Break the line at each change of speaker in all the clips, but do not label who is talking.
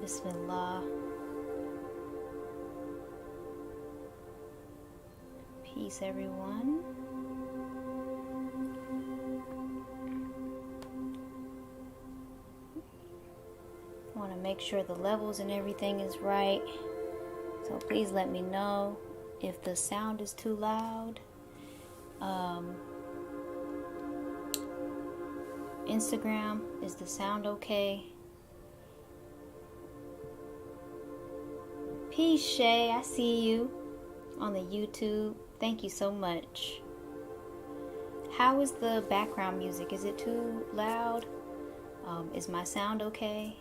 Bismillah. Peace, everyone. I want to make sure the levels and everything is right. So please let me know if the sound is too loud. Instagram, is the sound okay? Peace, Shay. I see you on the YouTube. Thank you so much. How is the background music? Is it too loud? Is my sound okay?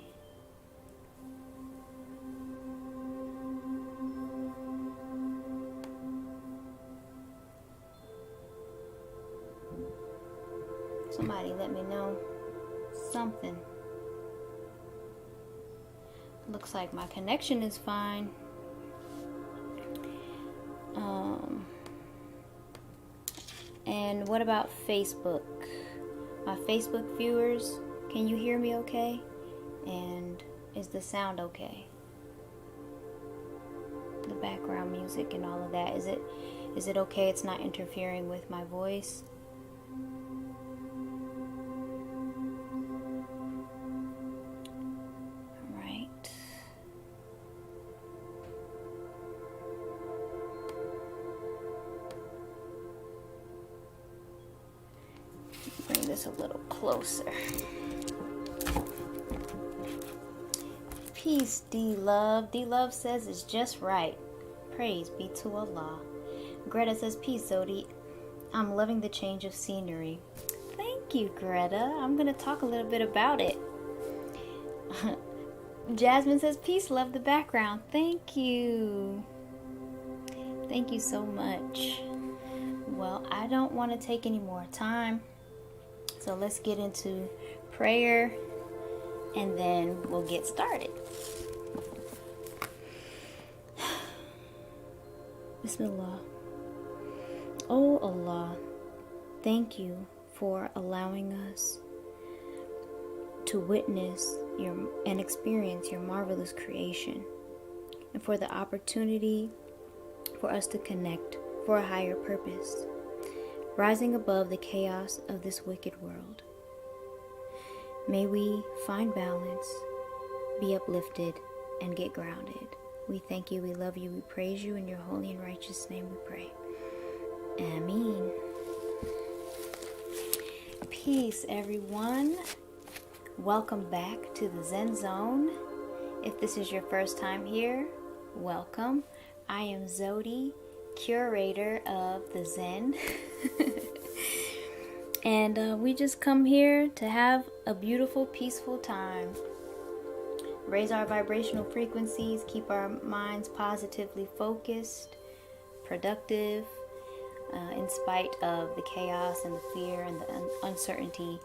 Somebody let me know something. Looks like my connection is fine. And what about Facebook? My Facebook viewers, can you hear me okay? And is the sound okay? The background music and all of that, is it okay? It's not interfering with my voice? A little closer. Peace, D-Love. D-Love says it's just right. Praise be to Allah. Greta says, peace, Zewdy. I'm loving the change of scenery. Thank you, Greta. I'm going to talk a little bit about it. Jasmine says, peace, love the background. Thank you. Thank you so much. Well, I don't want to take any more time. So let's get into prayer and then we'll get started. Bismillah. Oh Allah, thank you for allowing us to witness and experience your marvelous creation, and for the opportunity for us to connect for a higher purpose, rising above the chaos of this wicked world. May we find balance, be uplifted, and get grounded. We thank you, we love you, we praise you. In your holy and righteous name we pray. Ameen. Peace, everyone. Welcome back to the Zen Zone. If this is your first time here, welcome. I am Zewdy, curator of the Zen. And we just come here to have a beautiful, peaceful time. Raise our vibrational frequencies, keep our minds positively focused, productive, in spite of the chaos and the fear and the uncertainty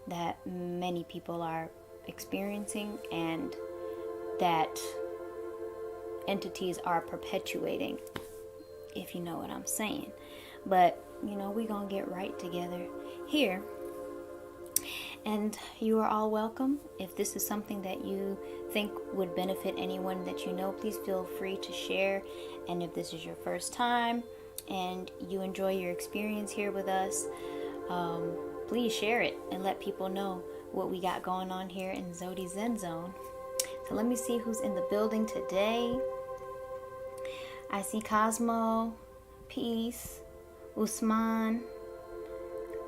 that many people are experiencing and that entities are perpetuating, if you know what I'm saying. But you know, we're gonna get right together here, and you are all welcome. If this is something that you think would benefit anyone that you know, please feel free to share. And if this is your first time and you enjoy your experience here with us, please share it and let people know what we got going on here in Zewdy Zen Zone. So let me see who's in the building today. I see Cosmo, Peace, Usman,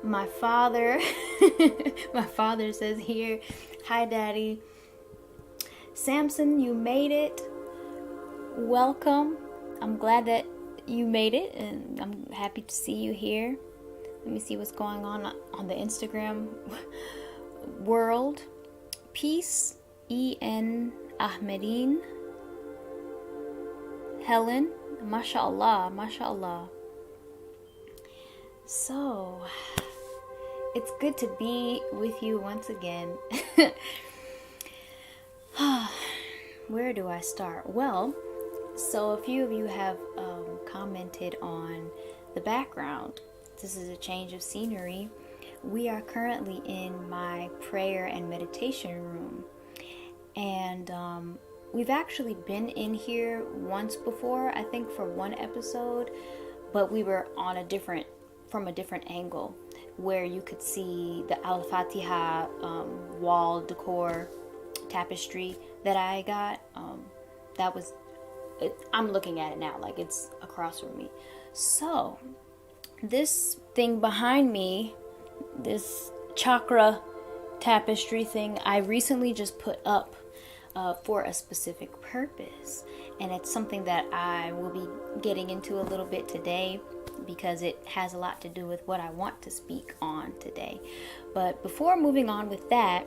my father. My father says here, hi Daddy. Samson, you made it. Welcome. I'm glad that you made it, and I'm happy to see you here. Let me see what's going on the Instagram world. Peace, E.N. Ahmedine. Helen, mashallah, mashallah. So, it's good to be with you once again. Where do I start? Well, so a few of you have commented on the background. This is a change of scenery. We are currently in my prayer and meditation room. And we've actually been in here once before, I think for one episode, but we were on from a different angle, where you could see the Al-Fatiha wall decor tapestry that I got. That was it. I'm looking at it now, like it's across from me. So this thing behind me, this chakra tapestry thing, I recently just put up for a specific purpose, and it's something that I will be getting into a little bit today, because it has a lot to do with what I want to speak on today. But before moving on with that,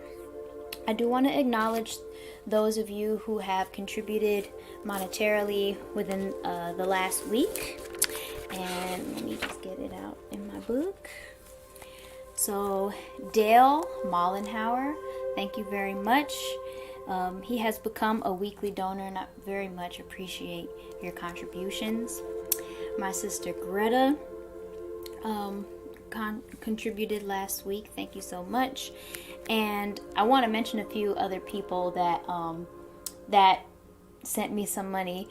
I do want to acknowledge those of you who have contributed monetarily within the last week. And let me just get it out in my book. So Dale Mollenhauer, thank you very much. He has become a weekly donor, and I very much appreciate your contributions. My sister Greta contributed last week. Thank you so much. And I want to mention a few other people that sent me some money.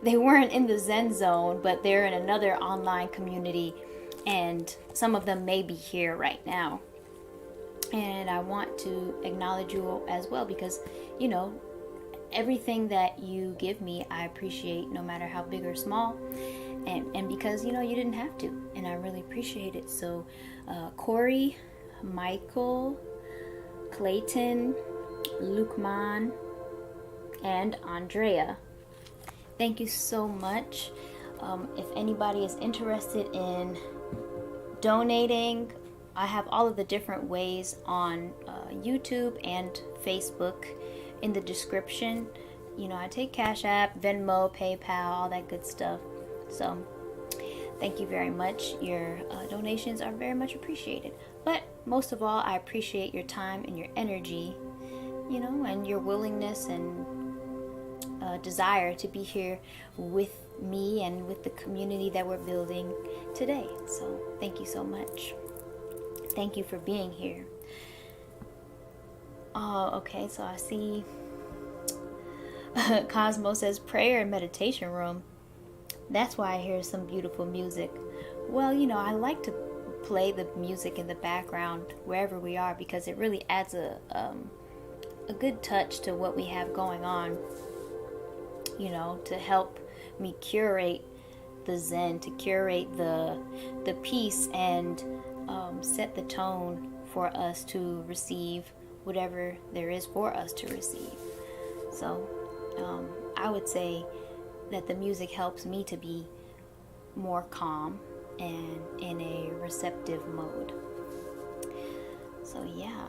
They weren't in the Zen Zone, but they're in another online community, and some of them may be here right now. And I want to acknowledge you as well, because, you know, everything that you give me, I appreciate, no matter how big or small. And because, you know, you didn't have to, and I really appreciate it. So Corey, Michael, Clayton, Lukman, and Andrea, thank you so much. If anybody is interested in donating, I have all of the different ways on YouTube and Facebook in the description. You know, I take Cashapp, Venmo, PayPal, all that good stuff. So thank you very much. Your donations are very much appreciated. But most of all, I appreciate your time and your energy, you know, and your willingness and desire to be here with me and with the community that we're building today. So thank you so much. Thank you for being here. Oh, okay, so I see Cosmo says prayer and meditation room. That's why I hear some beautiful music. Well, you know, I like to play the music in the background wherever we are, because it really adds a good touch to what we have going on, you know, to help me curate the Zen, to curate the peace, and set the tone for us to receive whatever there is for us to receive. So I would say that the music helps me to be more calm and in a receptive mode. So yeah.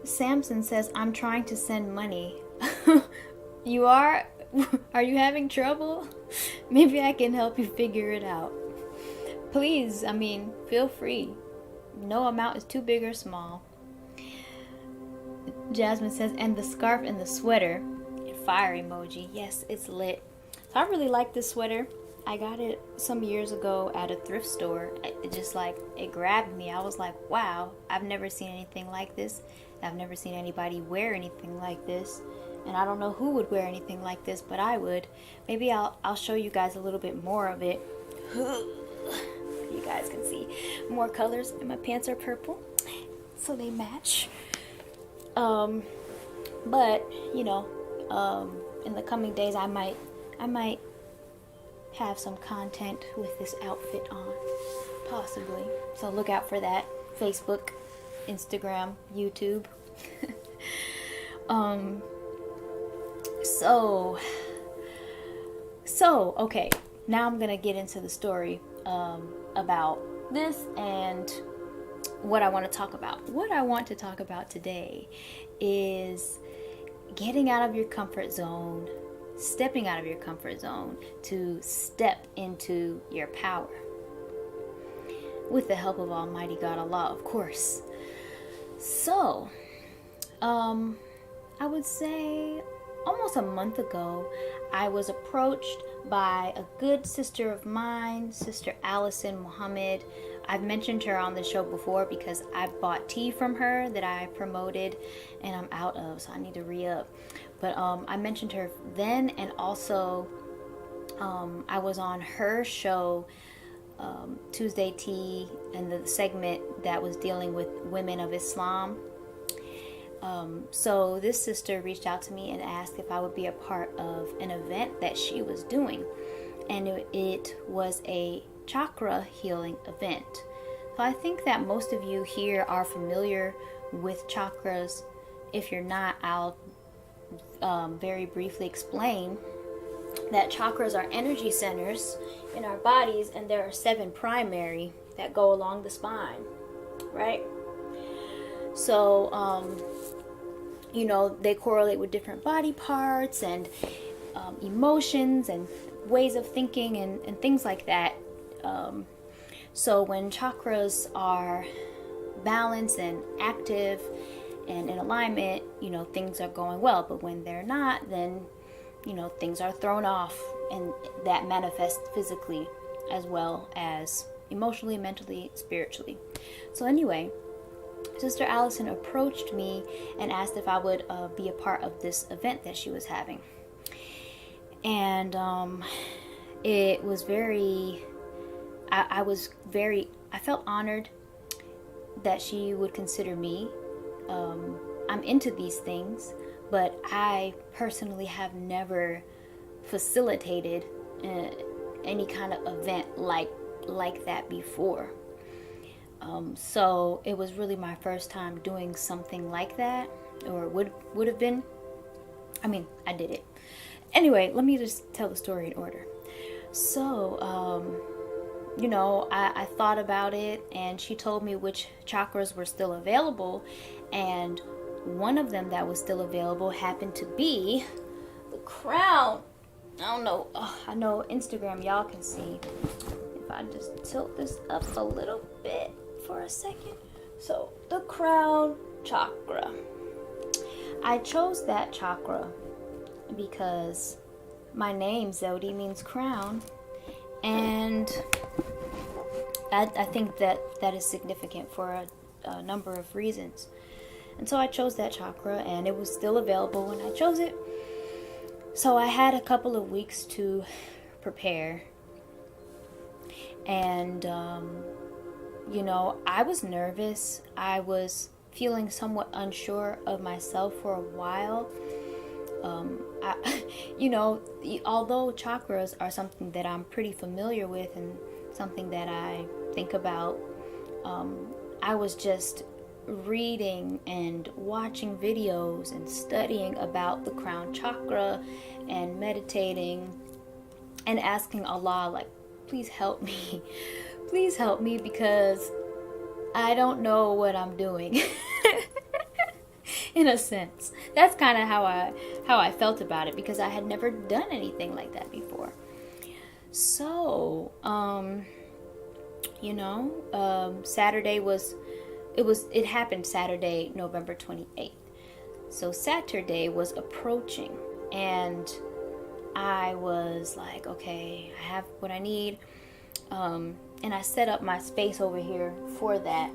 Samson says, I'm trying to send money. You are? Are you having trouble? Maybe I can help you figure it out. Please, I mean, feel free. No amount is too big or small. Jasmine says, and the scarf and the sweater. Fire emoji. Yes, it's lit. So I really like this sweater. I got it some years ago at a thrift store. It just like, it grabbed me. I was like, wow, I've never seen anything like this. I've never seen anybody wear anything like this. And I don't know who would wear anything like this, but I would. Maybe I'll show you guys a little bit more of it. You guys can see more colors. And my pants are purple, so they match. But you know, in the coming days, I might have some content with this outfit on, possibly. So look out for that. Facebook, Instagram, YouTube. So okay, now I'm gonna get into the story about this and what I want to talk about. What I want to talk about today is getting out of your comfort zone, stepping out of your comfort zone to step into your power. With the help of Almighty God Allah, of course. So, I would say almost a month ago, I was approached by a good sister of mine, Sister Allison Muhammad. I've mentioned her on the show before because I bought tea from her that I promoted and I'm out of, so I need to re-up. But I mentioned her then, and also I was on her show, Tuesday Tea, and the segment that was dealing with women of Islam. So this sister reached out to me and asked if I would be a part of an event that she was doing. And it was a chakra healing event. So I think that most of you here are familiar with chakras. If you're not, I'll very briefly explain that chakras are energy centers in our bodies, and there are 7 primary that go along the spine, right? So, you know, they correlate with different body parts and emotions and ways of thinking and things like that. So when chakras are balanced and active and in alignment, you know, things are going well. But when they're not, then, you know, things are thrown off, and that manifests physically as well as emotionally, mentally, spiritually. So anyway, Sister Allison approached me and asked if I would be a part of this event that she was having. And it was very, I felt honored that she would consider me. I'm into these things, but I personally have never facilitated any kind of event like that before. So it was really my first time doing something like that, or would have been. I mean, I did it. Anyway, let me just tell the story in order. So, you know, I thought about it, and she told me which chakras were still available, and one of them that was still available happened to be the crown. I don't know. I know Instagram, y'all can see. If I just tilt this up a little bit for a second. So, the crown chakra. I chose that chakra because my name, Zewdy, means crown. And I think that is significant for a number of reasons. And so I chose that chakra, and it was still available when I chose it. So I had a couple of weeks to prepare. And, you know, I was nervous. I was feeling somewhat unsure of myself for a while. You know, although chakras are something that I'm pretty familiar with and something that I think about, I was just reading and watching videos and studying about the crown chakra and meditating and asking Allah, like, please help me. Please help me, because I don't know what I'm doing. In a sense, that's kind of how I felt about it, because I had never done anything like that before. So, you know, it happened Saturday, November 28th. So Saturday was approaching, and I was like, okay, I have what I need. And I set up my space over here for that.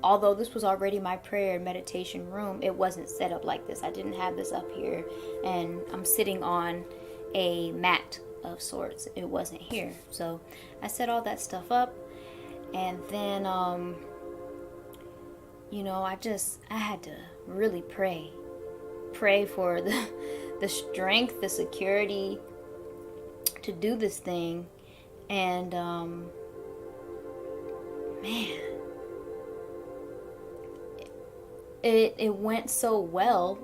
Although this was already my prayer and meditation room, it wasn't set up like this. I didn't have this up here, and I'm sitting on a mat of sorts. It wasn't here. So I set all that stuff up, and then, you know, I had to really pray for the strength, the security to do this thing. And, man, it went so well.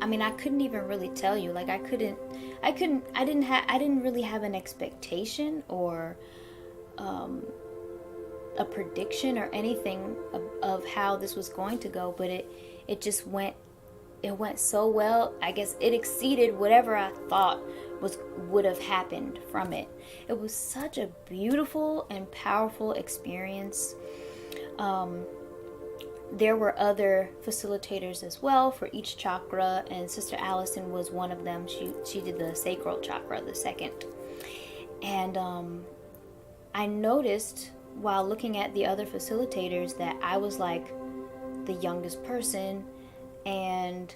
I mean, I couldn't even really tell you. Like, I didn't really have an expectation or a prediction or anything of how this was going to go, but it just went so well. I guess it exceeded whatever I thought would have happened from it. It was such a beautiful and powerful experience. There were other facilitators as well for each chakra, and Sister Allison was one of them. She did the sacral chakra, the second. And I noticed while looking at the other facilitators that I was like the youngest person, and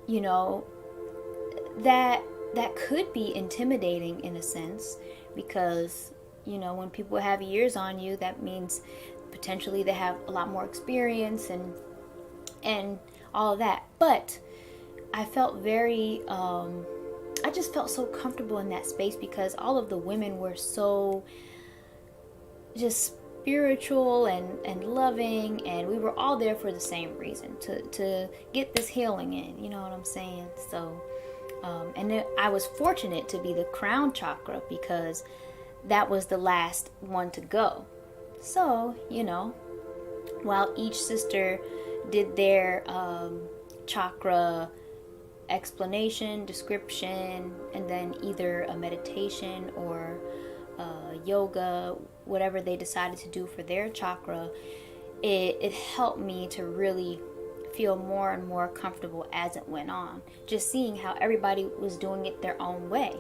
you know, that could be intimidating in a sense, because you know, when people have years on you, that means potentially they have a lot more experience and all of that. But I felt very I just felt so comfortable in that space because all of the women were so just spiritual and loving, and we were all there for the same reason, to get this healing in, you know what I'm saying? So and I was fortunate to be the crown chakra because that was the last one to go. So, you know, while each sister did their chakra explanation, description, and then either a meditation or yoga, whatever they decided to do for their chakra, it helped me to really feel more and more comfortable as it went on, just seeing how everybody was doing it their own way.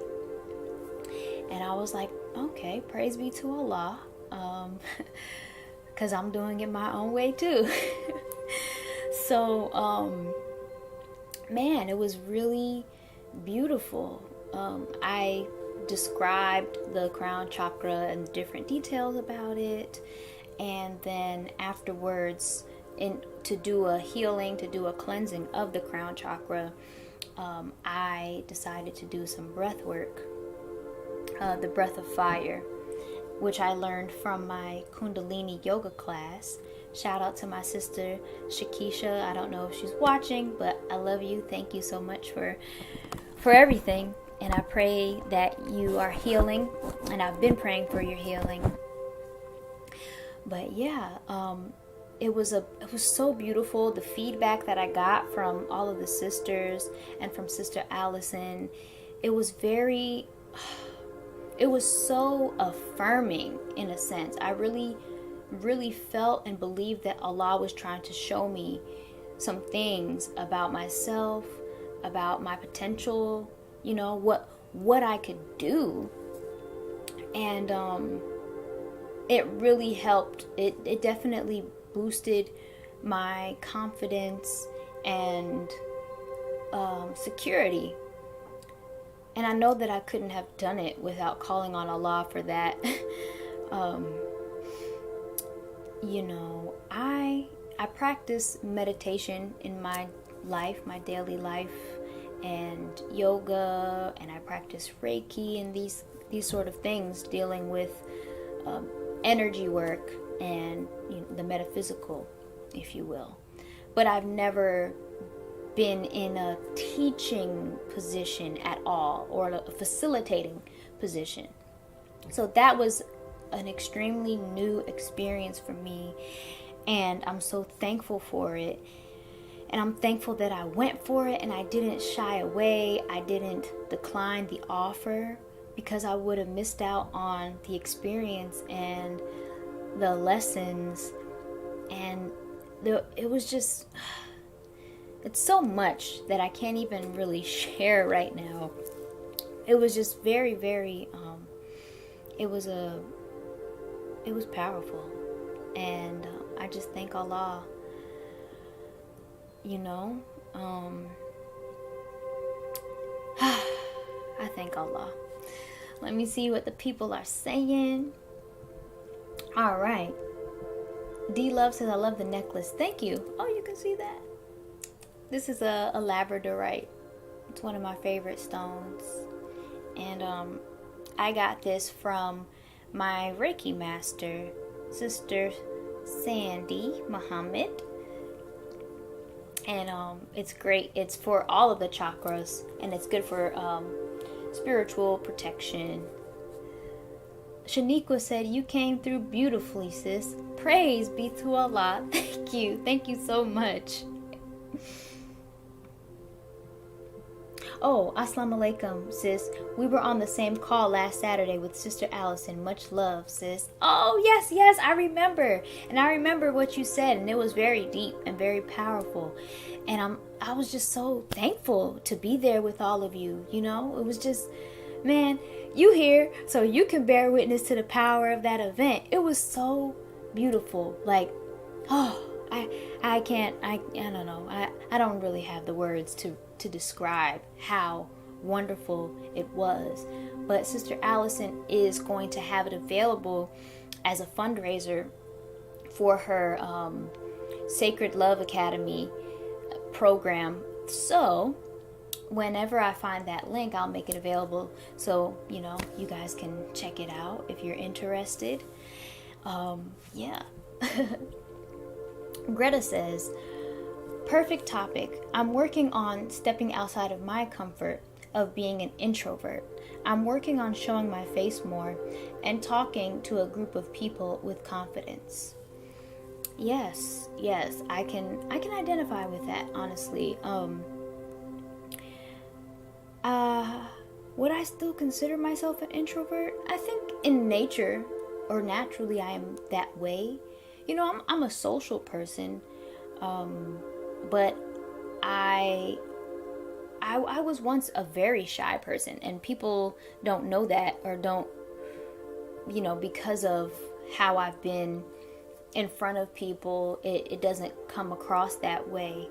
And I was like, okay, praise be to Allah, because I'm doing it my own way too. So man, it was really beautiful. I described the crown chakra and different details about it, and then afterwards, to do a healing, to do a cleansing of the crown chakra, I decided to do some breath work, the breath of fire, which I learned from my Kundalini yoga class. Shout out to my sister Shakisha. I don't know if she's watching, but I love you. Thank you so much for everything, and I pray that you are healing, and I've been praying for your healing. But yeah, it was so beautiful. The feedback that I got from all of the sisters and from Sister Allison, it was so affirming in a sense. I really felt and believed that Allah was trying to show me some things about myself, about my potential, you know, what I could do. And it really helped. It definitely boosted my confidence and security. And I know that I couldn't have done it without calling on Allah for that. You know, I practice meditation in my life, my daily life, and yoga, and I practice Reiki and these sort of things dealing with energy work and, you know, the metaphysical, if you will. But I've never been in a teaching position at all, or a facilitating position. So that was an extremely new experience for me, and I'm so thankful for it. And I'm thankful that I went for it and I didn't shy away. I didn't decline the offer, because I would have missed out on the experience and the lessons. And it was just, it's so much that I can't even really share right now. It was just very, very, it was powerful. And I just thank Allah, you know. I thank Allah. Let me see what the people are saying. All right. D Love says, I love the necklace. Thank you. Oh, you can see that. This is a labradorite. It's one of my favorite stones. And I got this from my Reiki master, Sister Sandy Muhammad. And it's great. It's for all of the chakras, and it's good for spiritual protection. Shaniqua said, you came through beautifully, sis. Praise be to Allah. Thank you. Thank you so much. Oh, assalamu alaikum, sis. We were on the same call last Saturday with Sister Allison. Much love, sis. Oh, yes, I remember. And I remember what you said, and it was very deep and very powerful. And I was just so thankful to be there with all of you, you know? It was just, man, you here so you can bear witness to the power of that event. It was so beautiful. Like, oh, I don't know. I don't really have the words to describe how wonderful it was. But Sister Allison is going to have it available as a fundraiser for her Sacred Love Academy program. So whenever I find that link, I'll make it available so you guys can check it out if you're interested. Yeah. Greta says, perfect topic. I'm working on stepping outside of my comfort of being an introvert. I'm working on showing my face more and talking to a group of people with confidence. Yes, I can identify with that, honestly. Would I still consider myself an introvert? I think in nature or naturally I am that way. I'm a social person, but I was once a very shy person, and people don't know that, or don't, because of how I've been in front of people, it doesn't come across that way.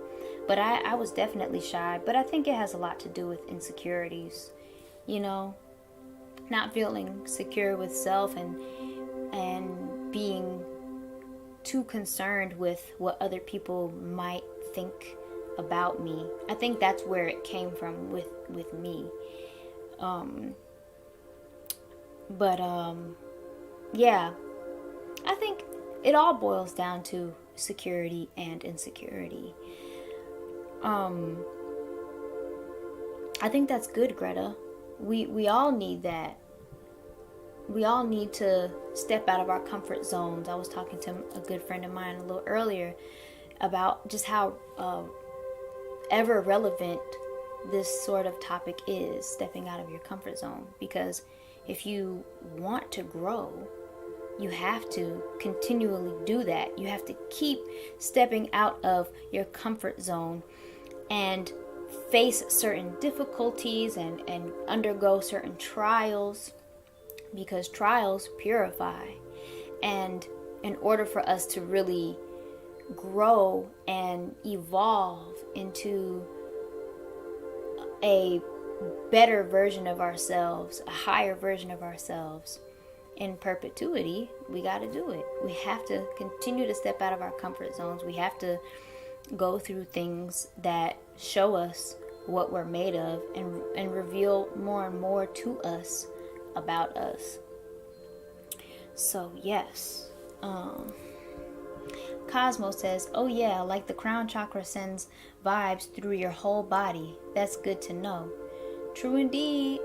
But I was definitely shy, but I think it has a lot to do with insecurities, not feeling secure with self and being too concerned with what other people might think about me. I think that's where it came from with me. Yeah, I think it all boils down to security and insecurity. I think that's good, Greta. We all need that. We all need to step out of our comfort zones. I was talking to a good friend of mine a little earlier about just how ever relevant this sort of topic is, stepping out of your comfort zone. Because if you want to grow, you have to continually do that. You have to keep stepping out of your comfort zone and face certain difficulties and undergo certain trials, because trials purify. And in order for us to really grow and evolve into a better version of ourselves, a higher version of ourselves in perpetuity, we got to do it. We have to continue to step out of our comfort zones. We have to go through things that show us what we're made of and reveal more and more to us about us. So yes. Cosmo says, oh yeah, like the crown chakra sends vibes through your whole body. That's good to know. True indeed.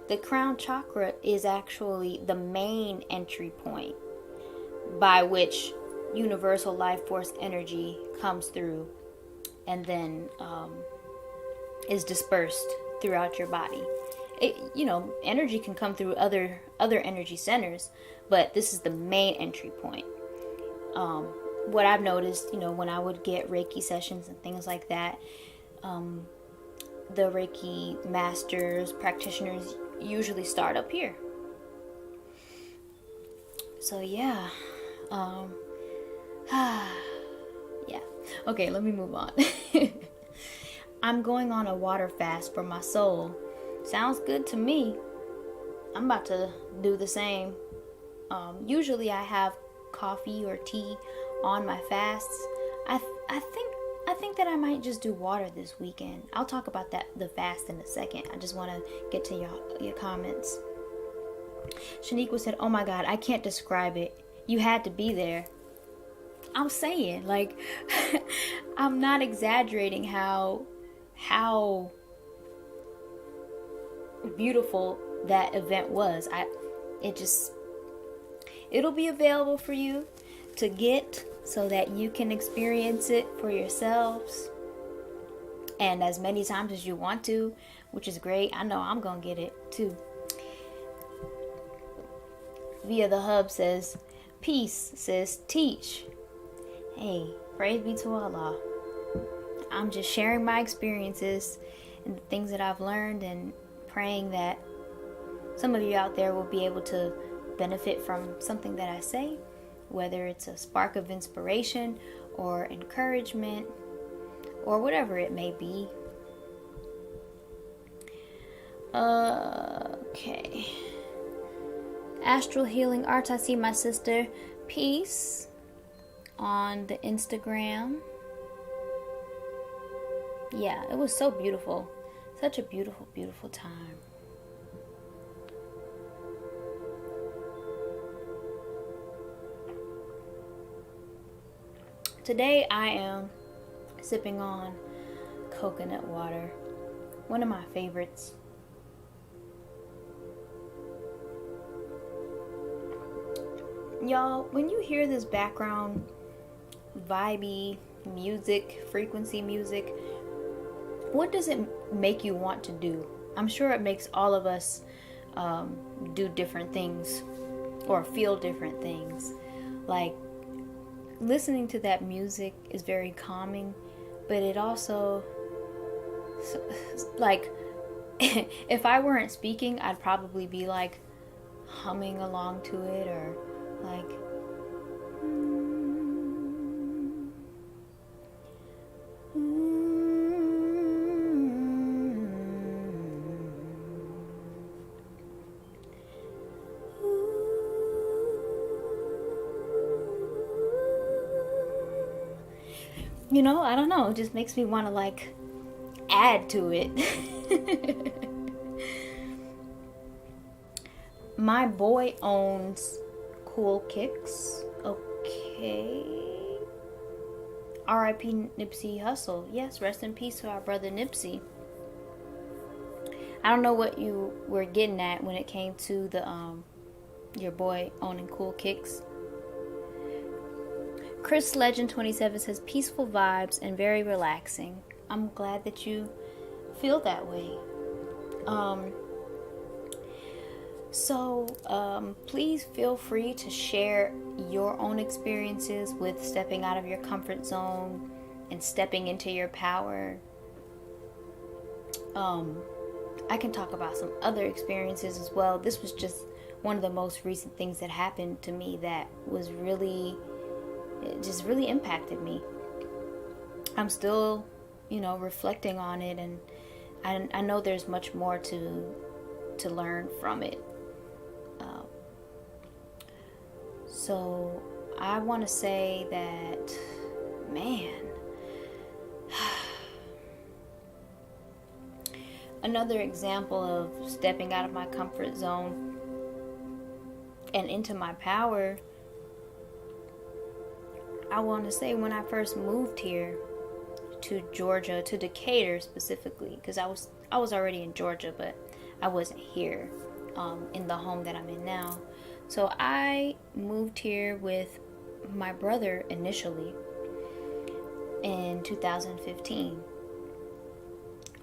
The crown chakra is actually the main entry point by which universal life force energy comes through and then is dispersed throughout your body. Energy can come through other energy centers, but this is the main entry point. What I've noticed, when I would get Reiki sessions and things like that, the Reiki masters, practitioners usually start up here. So yeah. Yeah. Okay, let me move on. I'm going on a water fast for my soul. Sounds good to me. I'm about to do the same. Usually I have coffee or tea on my fasts. I think that I might just do water this weekend. I'll talk about the fast in a second. I just want to get to your comments. Shaniqua said, oh my God, I can't describe it. You had to be there. I'm saying, like, I'm not exaggerating how beautiful that event was. It'll be available for you to get so that you can experience it for yourselves, and as many times as you want to, which is great. I know I'm gonna get it too. Via the Hub says, peace, sis, teach. Hey, praise be to Allah. I'm just sharing my experiences and the things that I've learned, and praying that some of you out there will be able to benefit from something that I say, whether it's a spark of inspiration or encouragement or whatever it may be. Okay. Astral Healing Arts, I see my sister. Peace on the Instagram. Yeah, it was so beautiful. Such a beautiful, beautiful time. Today I am sipping on coconut water, one of my favorites. Y'all, when you hear this background vibey music, frequency music, what does it make you want to do? I'm sure it makes all of us do different things or feel different things. Like, listening to that music is very calming, but it also, like, if I weren't speaking, I'd probably be like humming along to it, or like, you know, I don't know. It just makes me want to like add to it. My boy owns Cool Kicks. Okay. R.I.P. Nipsey Hussle. Yes, rest in peace to our brother Nipsey. I don't know what you were getting at when it came to the your boy owning Cool Kicks. Chris Legend 27 says peaceful vibes and very relaxing. I'm glad that you feel that way. So please feel free to share your own experiences with stepping out of your comfort zone and stepping into your power. I can talk about some other experiences as well. This was just one of the most recent things that happened to me that was really, it just really impacted me. I'm still, reflecting on it, and I know there's much more to learn from it. So I want to say that, man, another example of stepping out of my comfort zone and into my power, I want to say when I first moved here to Georgia, to Decatur specifically, because I was already in Georgia, but I wasn't here in the home that I'm in now. So I moved here with my brother initially in 2015.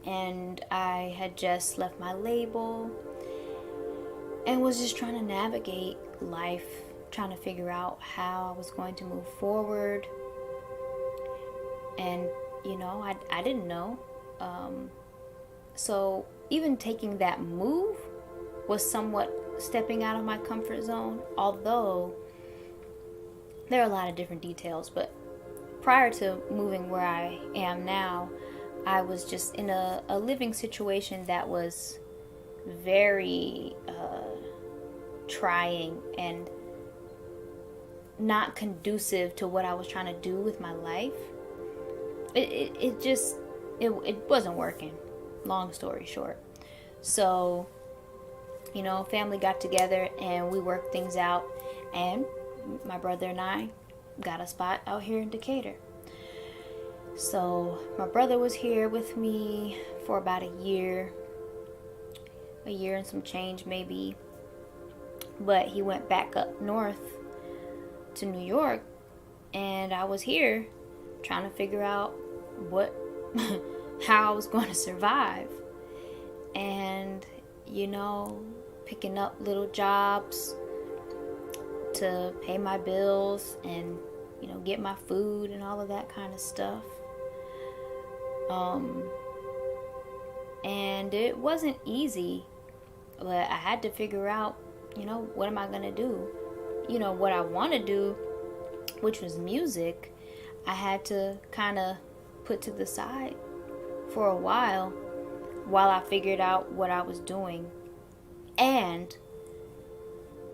And I had just left my label and was just trying to navigate life, trying to figure out how I was going to move forward. And, I didn't know. So even taking that move was somewhat stepping out of my comfort zone, although there are a lot of different details. But prior to moving where I am now, I was just in a living situation that was very trying and not conducive to what I was trying to do with my life. It wasn't working, long story short. So, family got together and we worked things out, and my brother and I got a spot out here in Decatur. So my brother was here with me for about a year and some change maybe, but he went back up north to New York, and I was here trying to figure out how I was going to survive. And picking up little jobs to pay my bills and get my food and all of that kind of stuff. And it wasn't easy. But I had to figure out, what am I going to do? What I want to do, which was music, I had to kind of put to the side for a while I figured out what I was doing. And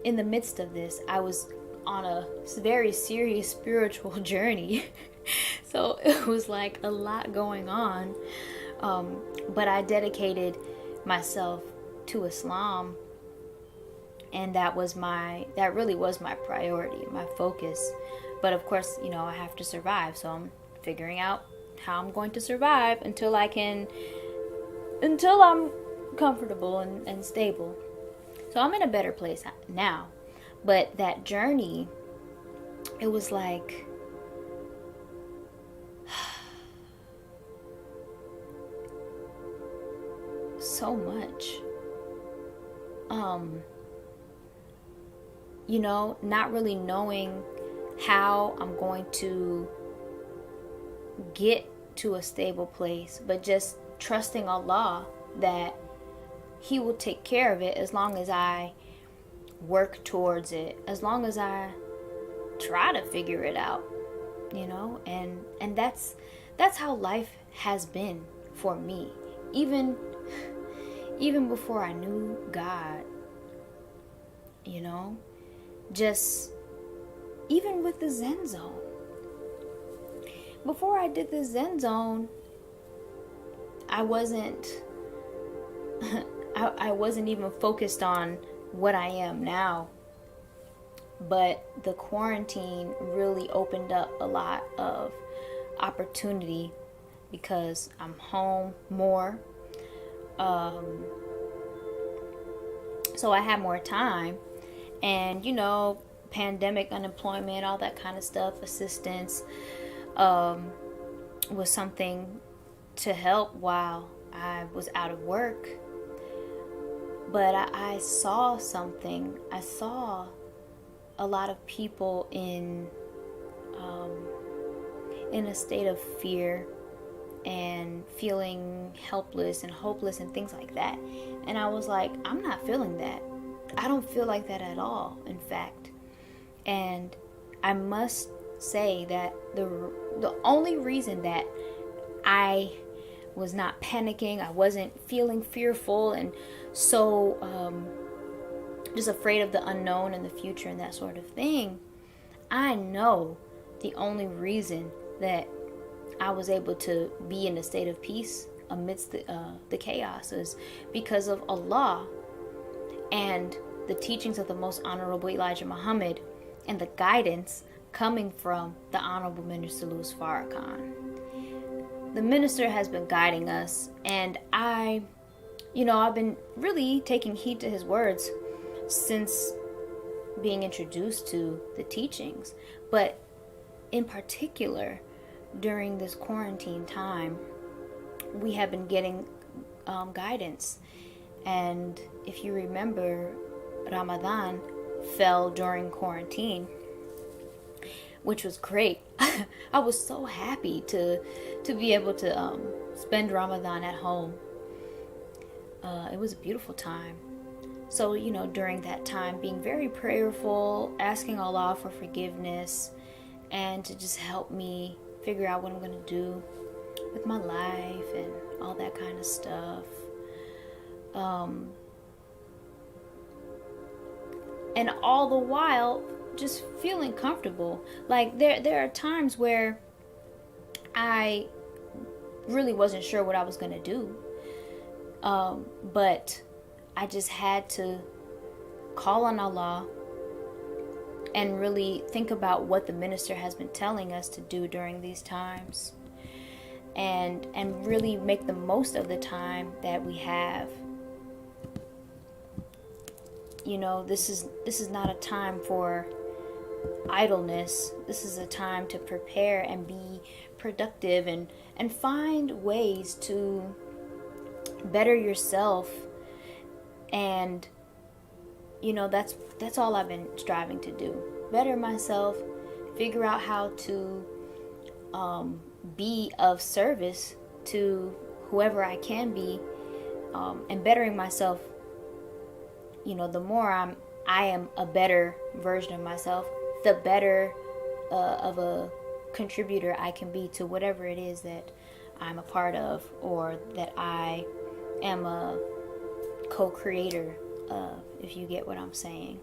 in the midst of this, I was on a very serious spiritual journey. So it was like a lot going on. But I dedicated myself to Islam, and that really was my priority, my focus. But of course, I have to survive, so I'm figuring out how I'm going to survive until I'm comfortable and stable. So I'm in a better place now. But that journey, it was like so much. Not really knowing how I'm going to get to a stable place, but just trusting Allah that He will take care of it as long as I work towards it, as long as I try to figure it out, and that's how life has been for me, even before I knew God, just even with the Zen Zone. Before I did the Zen Zone, I wasn't even focused on what I am now. But the quarantine really opened up a lot of opportunity because I'm home more. So I had more time, and pandemic, unemployment, all that kind of stuff, assistance was something to help while I was out of work. But I saw something. I saw a lot of people in a state of fear and feeling helpless and hopeless and things like that. And I was like, I'm not feeling that. I don't feel like that at all, in fact. And I must say that the only reason that I was not panicking, I wasn't feeling fearful and so just afraid of the unknown and the future and that sort of thing, I know the only reason that I was able to be in a state of peace amidst the chaos is because of Allah and the teachings of the most honorable Elijah Muhammad and the guidance coming from the Honorable Minister Louis Farrakhan. The minister has been guiding us, and I've been really taking heed to his words since being introduced to the teachings. But in particular, during this quarantine time, we have been getting guidance. And if you remember, Ramadan fell during quarantine, which was great. I was so happy to be able to spend Ramadan at home. It was a beautiful time. So, during that time, being very prayerful, asking Allah for forgiveness, and to just help me figure out what I'm going to do with my life and all that kind of stuff. And all the while, just feeling comfortable. Like, there are times where I really wasn't sure what I was going to do. But I just had to call on Allah and really think about what the minister has been telling us to do during these times, and really make the most of the time that we have. This is not a time for idleness. This is a time to prepare and be productive and find ways to better yourself. And that's all I've been striving to do. Better myself, figure out how to be of service to whoever I can be, and bettering myself the more I am a better version of myself, the better of a contributor I can be to whatever it is that I'm a part of, or that I am a co-creator of, if you get what I'm saying.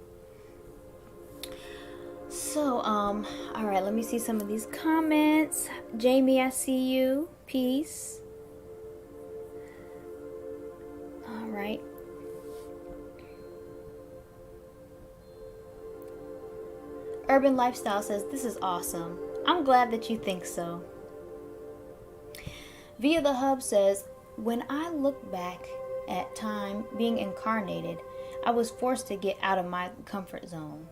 So, all right, let me see some of these comments. Jamie, I see you. Peace. All right. Urban Lifestyle says, this is awesome. I'm glad that you think so. Via the Hub says, when I look back at time being incarnated, I was forced to get out of my comfort zone.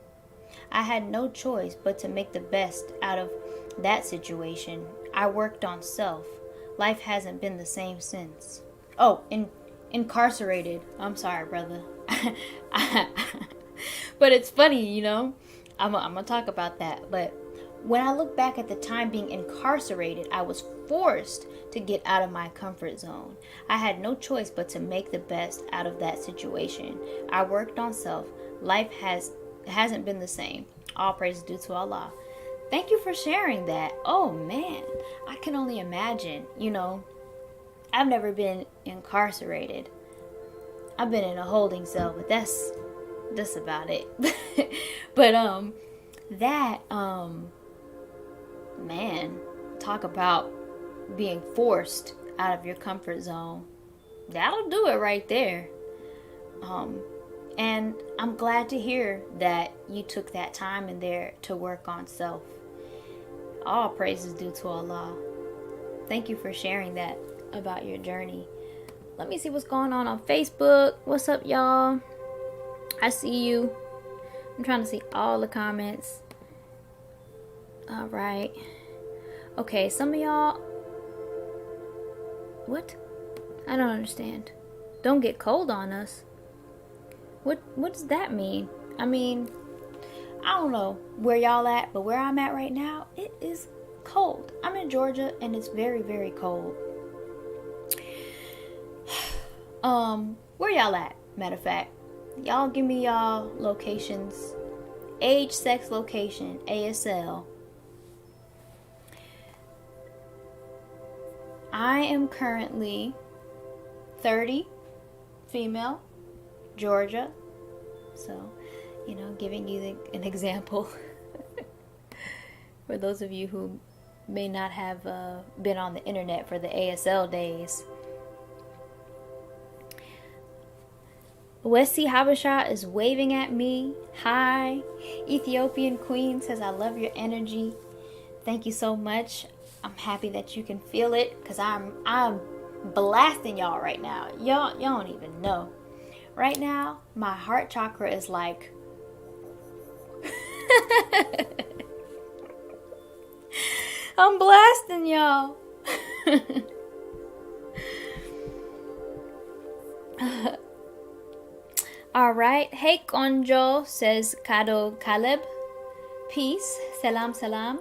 I had no choice but to make the best out of that situation. I worked on self. Life hasn't been the same since. Oh, incarcerated. I'm sorry, brother. But it's funny, I'm gonna talk about that. But when I look back at the time being incarcerated, I was forced to get out of my comfort zone. I had no choice but to make the best out of that situation. I worked on self. Life hasn't been the same. All praise due to Allah. Thank you for sharing that. Oh man, I can only imagine. I've never been incarcerated. I've been in a holding cell, but that's about it. But man, talk about being forced out of your comfort zone. That'll do it right there. And I'm glad to hear that you took that time in there to work on self. All praises due to Allah. Thank you for sharing that about your journey. Let me see what's going on Facebook. What's up, y'all? I see you. I'm trying to see all the comments. All right. Okay, some of y'all... What? I don't understand. Don't get cold on us. What does that mean? I don't know where y'all at, but where I'm at right now, it is cold. I'm in Georgia and it's very, very cold. Where y'all at? Matter of fact, y'all give me y'all locations. Age, sex, location, ASL. I am currently 30, female, Georgia. So, giving you an example for those of you who may not have been on the internet for the ASL days. Westy Habasha is waving at me. Hi. Ethiopian Queen says, I love your energy. Thank you so much. I'm happy that you can feel it, because I'm blasting y'all right now. Y'all don't even know. Right now, my heart chakra is like... I'm blasting y'all. Alright. Hey Konjo says, Kado Caleb. Peace. Salam salam.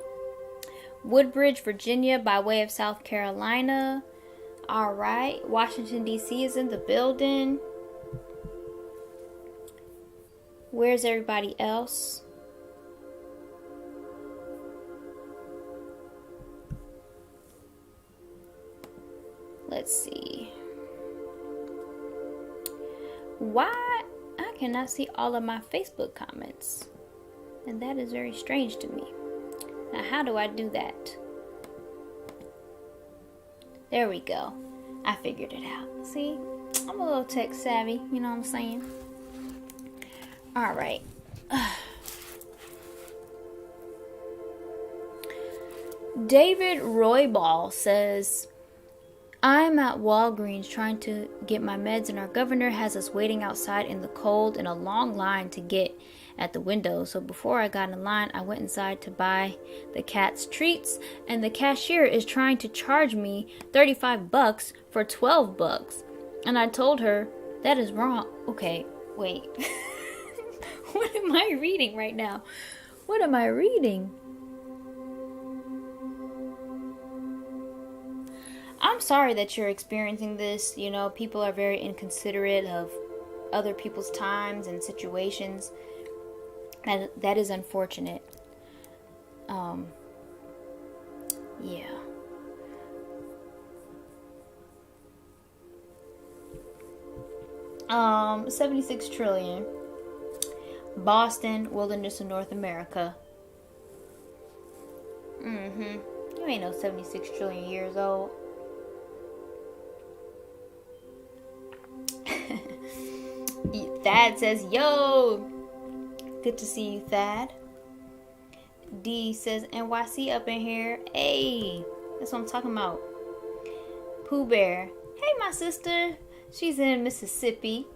Woodbridge, Virginia by way of South Carolina. Alright. Washington, D.C. is in the building. Where's everybody else? Let's see. Why? I cannot see all of my Facebook comments. And that is very strange to me. Now, how do I do that? There we go. I figured it out. See? I'm a little tech savvy. You know what I'm saying? Alright. David Royball says, I'm at Walgreens trying to get my meds, and our governor has us waiting outside in the cold in a long line to get at the window. So before I got in line, I went inside to buy the cat's treats, and the cashier is trying to charge me $35 for $12. And I told her that is wrong. Okay, wait. What am I reading right now? What am I reading? I'm sorry that you're experiencing this. People are very inconsiderate of other people's times and situations. And that is unfortunate. Yeah. 76 trillion. Boston, wilderness of North America. You ain't no 76 trillion years old. Thad says, yo, good to see you, Thad. D says, NYC up in here. Hey, that's what I'm talking about. Pooh Bear, hey, my sister. She's in Mississippi.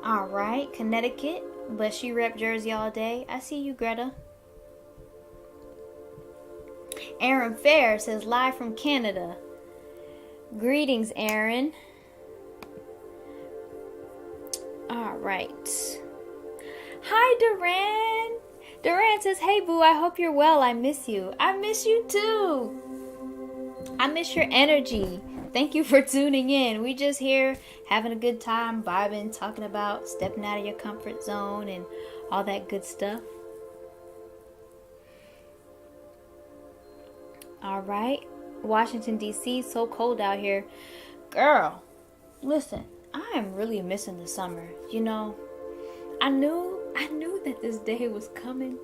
All right, Connecticut, but she rep Jersey all day. I see you, Greta. Aaron Fair says, live from Canada. Greetings, Aaron. All right. Hi, Duran. Duran says, hey, boo, I hope you're well. I miss you. I miss you, too. I miss your energy. Thank you for tuning in. We just here having a good time, vibing, talking about stepping out of your comfort zone and all that good stuff. All right. Washington, D.C., so cold out here. Girl, listen, I am really missing the summer. You know, I knew that this day was coming.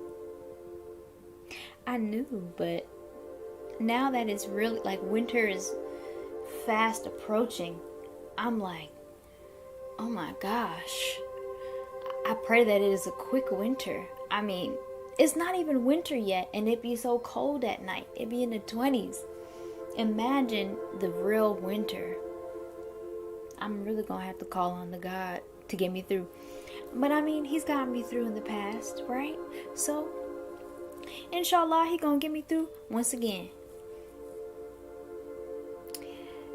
I knew, but now that it's really like winter is fast approaching, I'm like, oh my gosh, I pray that it is a quick winter. I mean, it's not even winter yet and it be so cold at night. It be in the 20s. Imagine the real winter. I'm really gonna have to call on the God to get me through. But I mean, he's gotten me through in the past, right? So insha'Allah, he gonna get me through once again.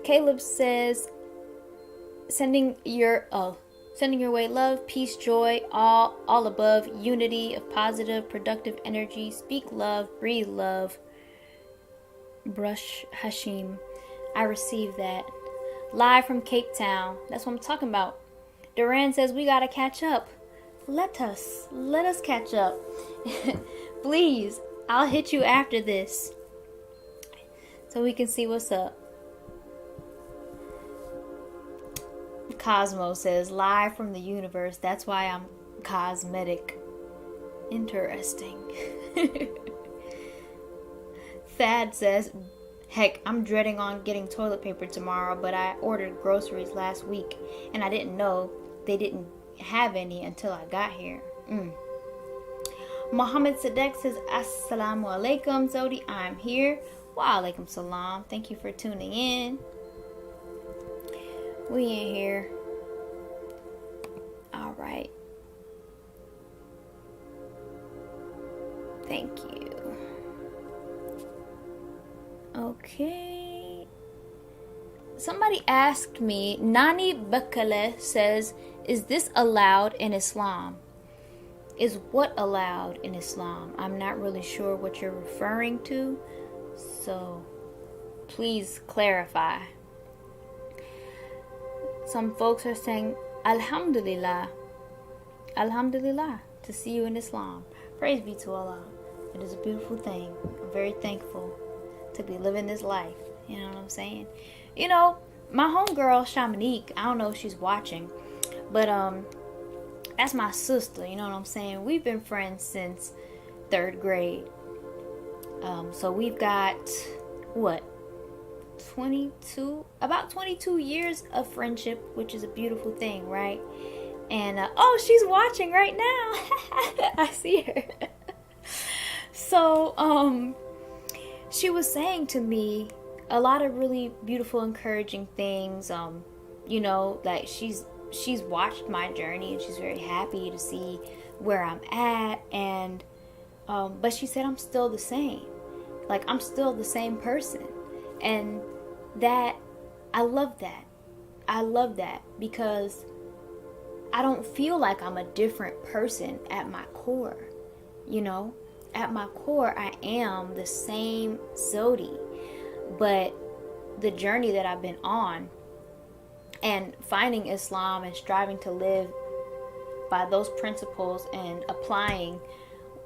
Caleb says, sending your way love, peace, joy, all above, unity of positive, productive energy. Speak love, breathe love. Brush Hashim. I receive that. Live from Cape Town. That's what I'm talking about. Duran says we gotta catch up. Let us catch up. Please, I'll hit you after this so we can see what's up. Cosmo says, live from the universe. That's why I'm cosmetic. Interesting. Thad says, heck, I'm dreading on getting toilet paper tomorrow, but I ordered groceries last week and I didn't know they didn't have any until I got here. Muhammad Sadek says, Assalamu alaikum, Zewdy. I'm here. Wa alaikum salam. Thank you for tuning in. We in here. All right. Thank you. Okay. Somebody asked me, Nani Bakale says, is this allowed in Islam? Is what allowed in Islam? I'm not really sure what you're referring to, so please clarify. Some folks are saying, Alhamdulillah. Alhamdulillah, to see you in Islam. Praise be to Allah. It is a beautiful thing. I'm very thankful to be living this life. You know what I'm saying? You know, my homegirl, Shamanique, I don't know if she's watching, but that's my sister. You know what I'm saying? We've been friends since 3rd grade. So we've got, what? 22 years of friendship, which is a beautiful thing, right? And oh, she's watching right now. I see her. So she was saying to me a lot of really beautiful, encouraging things. You know, like she's watched my journey and she's very happy to see where I'm at. And but she said I'm still the same. Like, I'm still the same person. And that, I love that. I love that because I don't feel like I'm a different person at my core. You know, at my core, I am the same Zewdy. But the journey that I've been on and finding Islam and striving to live by those principles and applying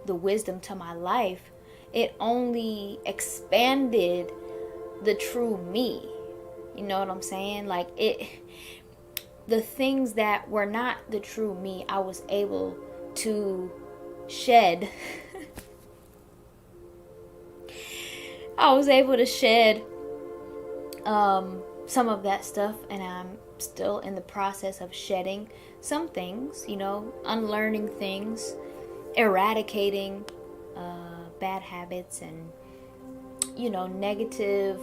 the wisdom to my life, it only expanded the true me. You know what I'm saying? Like, the things that were not the true me, I was able to shed. I was able to shed some of that stuff, and I'm still in the process of shedding some things, you know, unlearning things, eradicating bad habits and, you know, negative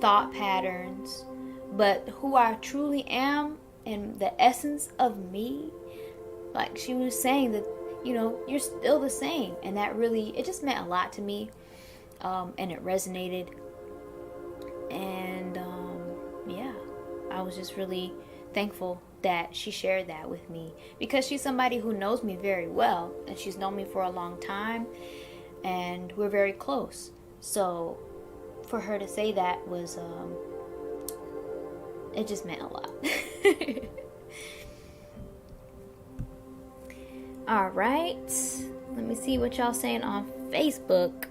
thought patterns. But who I truly am and the essence of me, like she was saying, that, you know, you're still the same. And that really, it just meant a lot to me, and it resonated. And yeah, I was just really thankful that she shared that with me, because she's somebody who knows me very well, and she's known me for a long time, and we're very close. So for her to say that was it just meant a lot. All right, let me see what y'all saying on Facebook.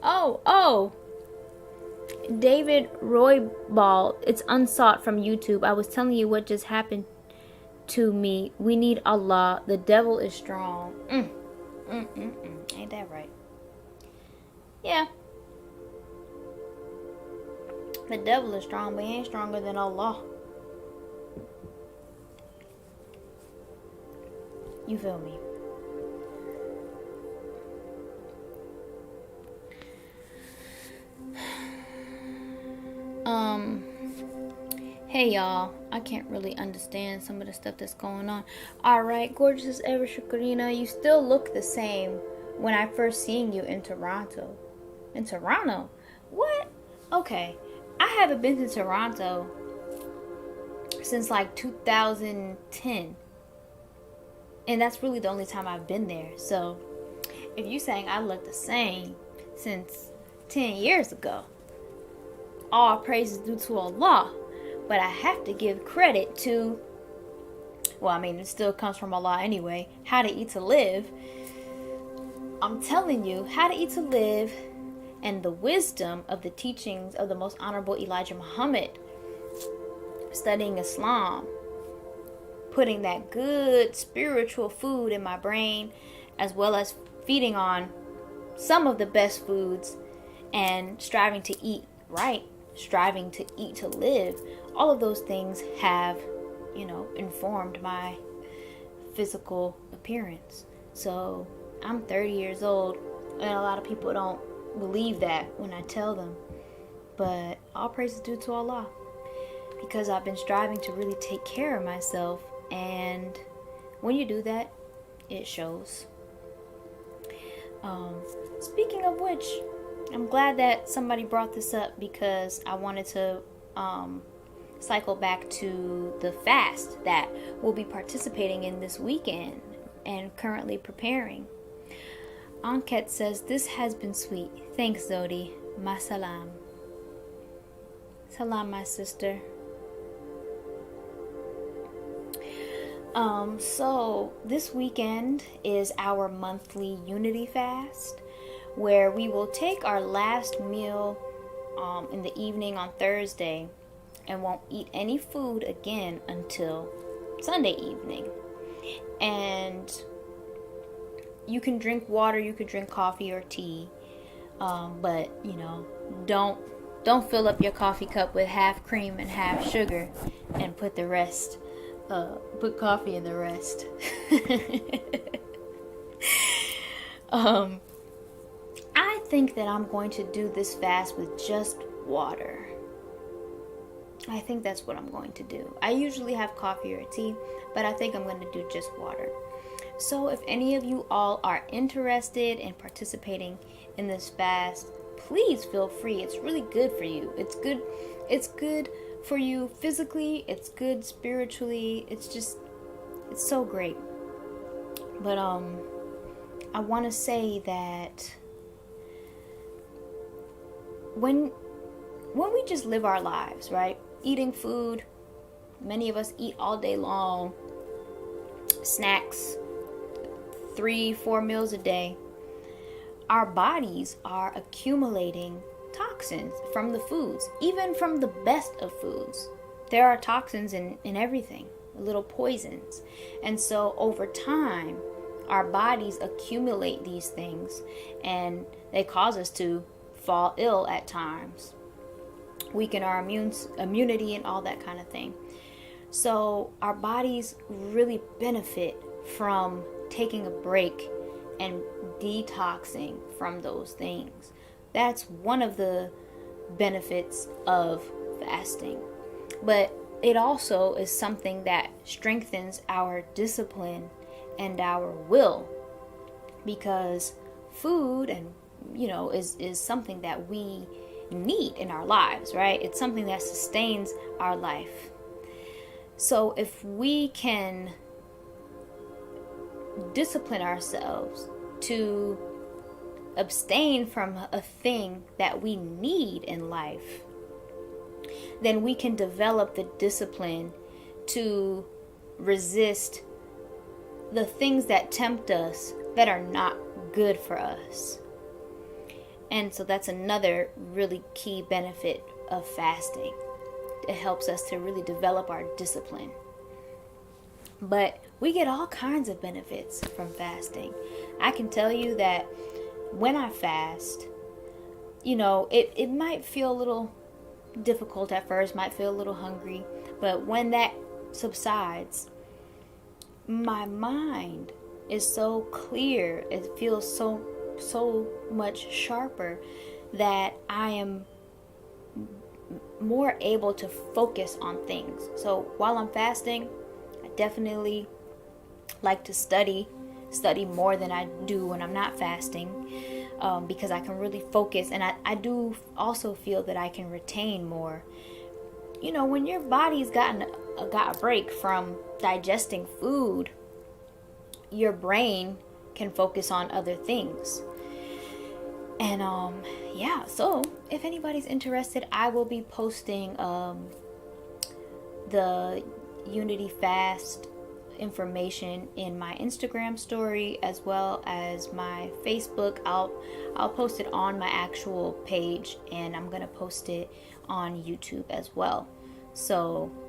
Oh, David Roybal, it's unsought from YouTube. I was telling you what just happened to me. We need Allah. The devil is strong. Ain't that right? Yeah. The devil is strong, but he ain't stronger than Allah. You feel me? Hey y'all, I can't really understand some of the stuff that's going on. Alright, gorgeous as ever, Shakarina. You still look the same when I first seen you in Toronto. In Toronto? What? Okay. I haven't been to Toronto since like 2010. And that's really the only time I've been there. So, if you're saying I look the same since 10 years ago, all praise is due to Allah. But I have to give credit to, well, I mean, it still comes from Allah anyway, how to eat to live. I'm telling you, how to eat to live, and the wisdom of the teachings of the most honorable Elijah Muhammad, studying Islam, putting that good spiritual food in my brain, as well as feeding on some of the best foods, and striving to eat right, striving to eat to live. All of those things have, you know, informed my physical appearance. So I'm 30 years old, and a lot of people don't believe that when I tell them. But all praise is due to Allah, because I've been striving to really take care of myself. And when you do that, it shows. Speaking of which, I'm glad that somebody brought this up, because I wanted to cycle back to the fast that we'll be participating in this weekend and currently preparing. Anket says, this has been sweet. Thanks, Zewdy. Ma salam. Salam, my sister. So this weekend is our monthly unity fast, where we will take our last meal in the evening on Thursday and won't eat any food again until Sunday evening. And you can drink water, you could drink coffee or tea, but you know, don't fill up your coffee cup with half cream and half sugar and put the rest, put coffee in the rest. I think that I'm going to do this fast with just water. I think that's what I'm going to do. I usually have coffee or tea, but I think I'm going to do just water. So if any of you all are interested in participating in this fast, please feel free. It's really good for you. It's good for you physically. It's good spiritually. It's so great. But I want to say that when we just live our lives, right? eating food. Many of us eat all day long, snacks, 3-4 meals a day. Our bodies are accumulating toxins from the foods, even from the best of foods. There are toxins in everything, little poisons. And so over time, our bodies accumulate these things, and they cause us to fall ill at times, weaken our immunity and all that kind of thing. So our bodies really benefit from taking a break and detoxing from those things. That's one of the benefits of fasting. But it also is something that strengthens our discipline and our will, because food and is something that we need in our lives, right? It's something that sustains our life. So if we can discipline ourselves to abstain from a thing that we need in life, then we can develop the discipline to resist the things that tempt us that are not good for us. And so that's another really key benefit of fasting. It helps us to really develop our discipline. But we get all kinds of benefits from fasting. I can tell you that when I fast, it might feel a little difficult at first, might feel a little hungry, but when that subsides, my mind is so clear, it feels so much sharper, that I am more able to focus on things. So while I'm fasting, I definitely like to study more than I do when I'm not fasting, because I can really focus, and I do also feel that I can retain more. When your body's got a break from digesting food, your brain can focus on other things. And so if anybody's interested, I will be posting the Unity Fast information in my Instagram story as well as my Facebook. I'll post it on my actual page, and I'm gonna post it on YouTube as well. So